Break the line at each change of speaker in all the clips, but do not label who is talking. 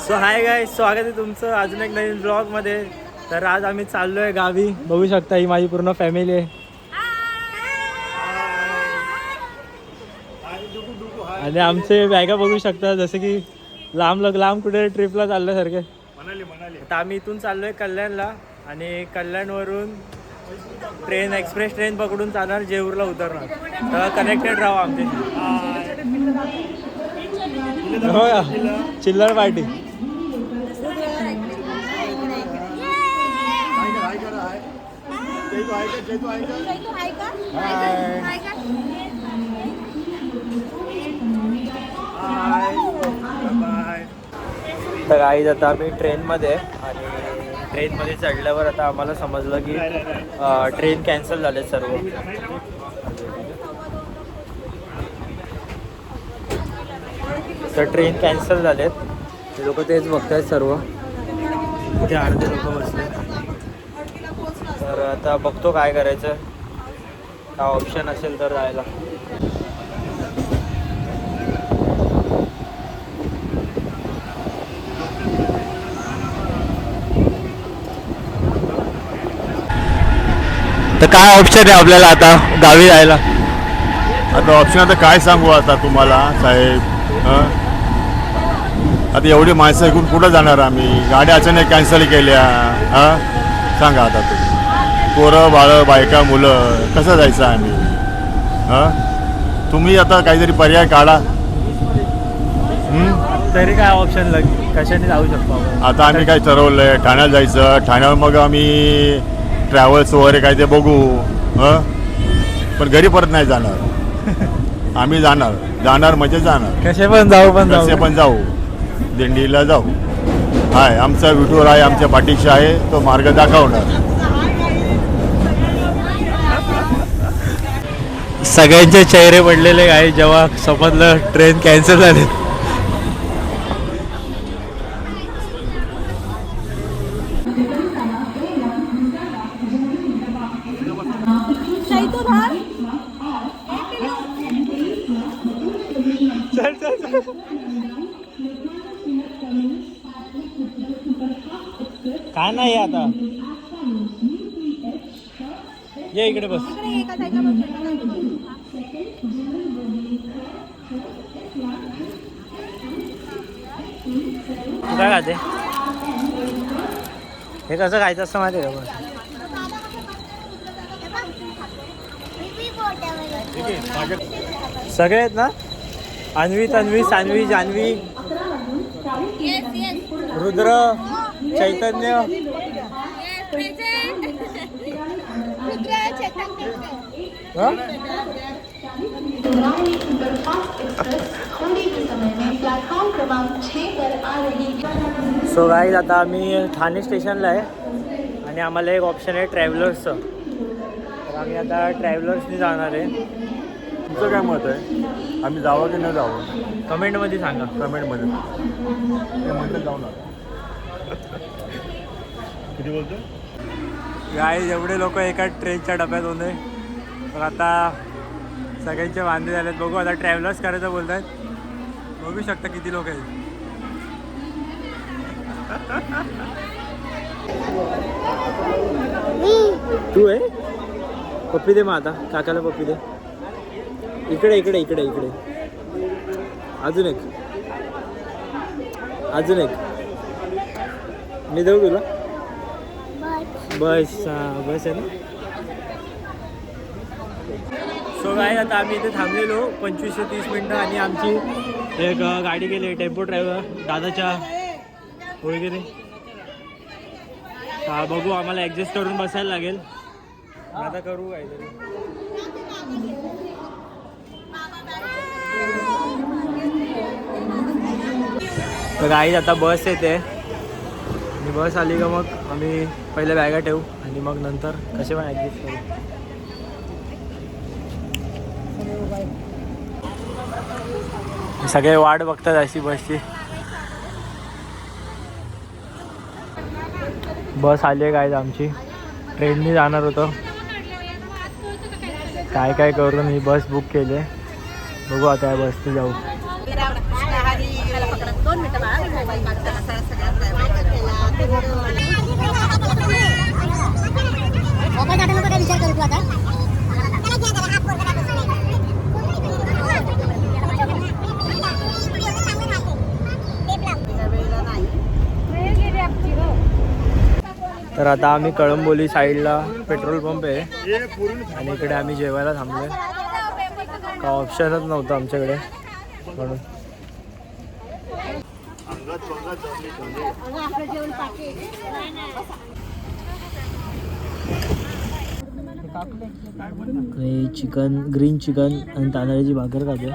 So hi guys, स्वागत आहे तुमचं अजून एक नवीन ब्लॉगमध्ये. तर आज आम्ही चाललो आहे गावी. बघू शकता ही माझी पूर्ण फॅमिली आहे. आणि आमचे बॅगा बघू शकता जसं की लांब कुठे ट्रिपला चालल्यासारखे. आता आम्ही इथून चाललो आहे कल्याणला आणि कल्याणवरून एक्सप्रेस ट्रेन पकडून चालणार जेऊरला उतरणार. तर कनेक्टेड राहा आमच्याशी. हो या चिल्लर पार्टी. तर गाईज आता आम्ही ट्रेनमध्ये आणि ट्रेनमध्ये चढल्यावर आता आम्हाला समजलं की ट्रेन कॅन्सल झाले सर्व. तर ट्रेन कॅन्सल झालेत. ते लोक तेच बघतायत सर्व. इथे अर्धे लोक बसले. तर आता बघतो काय करायचं. काय ऑप्शन असेल तर जायला. तर काय ऑप्शन आहे आपल्याला आता गावी जायला?
आता ऑप्शन आता काय सांगू आता तुम्हाला साहेब. आता एवढी माणसं ऐकून कुठं जाणार आम्ही? गाड्या अचानक कॅन्सल केल्या. सांगा आता तुम्ही. पोरं बाळं बायका मुलं कसं जायचं आम्ही? तुम्ही आता काहीतरी पर्याय काढा.
तरी काय ऑप्शन कशाने जाऊ शकतो आपण?
आता आम्ही काय ठरवलं आहे ठाण्याला जायचं. ठाण्यावर मग आम्ही ट्रॅव्हल्स वगैरे काय ते बघू. पण घरी परत नाही जाणार. आम्ही जाणार म्हणजे जाणार.
कसे पण जाऊ.
दिंडीला जाऊ. हाय आमचा विठूर आहे, आमच्या पाठीशी आहे. तो मार्ग दाखवणार.
सगळ्यांचे चेहरे पडलेले आहे जेव्हा समजलं ट्रेन कॅन्सल झाली. काय नाही आता ये इकडे बस. काय खाते? हे कसं खायचं असतं माहिती आहे का? सगळे आहेत ना? अन्वी, तन्वी, सान्वी, जान्हवी, रुद्र, चैतन्य. सो गाईज आता आम्ही ठाणे स्टेशनला आहे आणि आम्हाला एक ऑप्शन आहे ट्रॅव्हलर्सचं. तर आम्ही आता ट्रॅव्हलर्सनी जाणार आहे.
तुमचं काय मत आहे? आम्ही जावं की न जावं?
कमेंटमध्ये सांगा.
कमेंटमध्ये ते म्हणतात जाऊ ना. किती बोलतो?
गाईज एवढे लोक एका ट्रेनच्या डब्यात होते. तर आता सगळ्यांचे वांदे झालेत. बघू आता ट्रॅव्हलर्स करायचं बोलत आहेत. बघू शकता किती लोक आहेत. तू आहे पप्पी दे. मग आता काकाला पप्पी दे. इकडे इकडे इकडे इकडे. अजून एक मी देऊ तुला. बस आहे ना. सो काय आता आम्ही इथे थांबलेलो 25 ते 30 मिनटं आणि आमची एक गाडी गेली टेम्पो ड्रायव्हर दादाच्या वगैरे. हा बघू आम्हाला ॲडजस्ट करून बसायला लागेल. आता करू काहीतरी. तर गाईज आता बस येते आणि बस आली का मग आम्ही पहिले बॅगा ठेवू आणि मग नंतर कसे पण ॲडजस्ट करू. सगळे वाट बघतात अशी बसची. बस आली आहे गाईज आमची. ट्रेननी जाणार होतो. काय काय करून ही बस बुक केली आहे. बघू आता या बसने जाऊ. तर आता आम्ही कळंबोली साईडला पेट्रोल पंप आहे आणि इकडे आम्ही जेवायला थांबलोय. का ऑप्शनच नव्हतं आमच्याकडे म्हणून. चिकन, ग्रीन चिकन आणि तांदळाची भाकर खातो.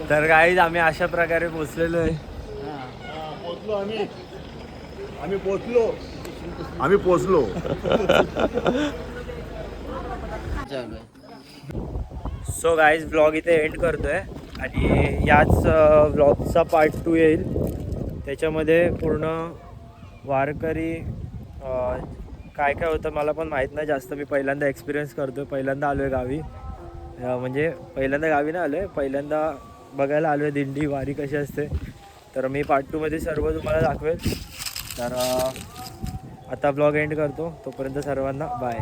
तर गाईज आम्ही अशा प्रकारे पोचलेलो आहे.
पोचलो आम्ही पोचलो.
सो गाईज ब्लॉग इथे एंड करतोय आणि याच ब्लॉगचा पार्ट 2 येईल. त्याच्यामध्ये पूर्ण वारकरी काय काय होतं मला पण माहीत नाही जास्त. मी पहिल्यांदा एक्सपिरियन्स करतोय, पहिल्यांदा आलो आहे गावी. म्हणजे पहिल्यांदा गावी नाही आलो आहे, पहिल्यांदा बघायला आलो आहे दिंडी वारी कशी असते. तर मी पार्ट 2 मध्ये सर्व तुम्हाला दाखवेल. तर आता ब्लॉग एंड करतो. तोपर्यंत सर्वांना बाय.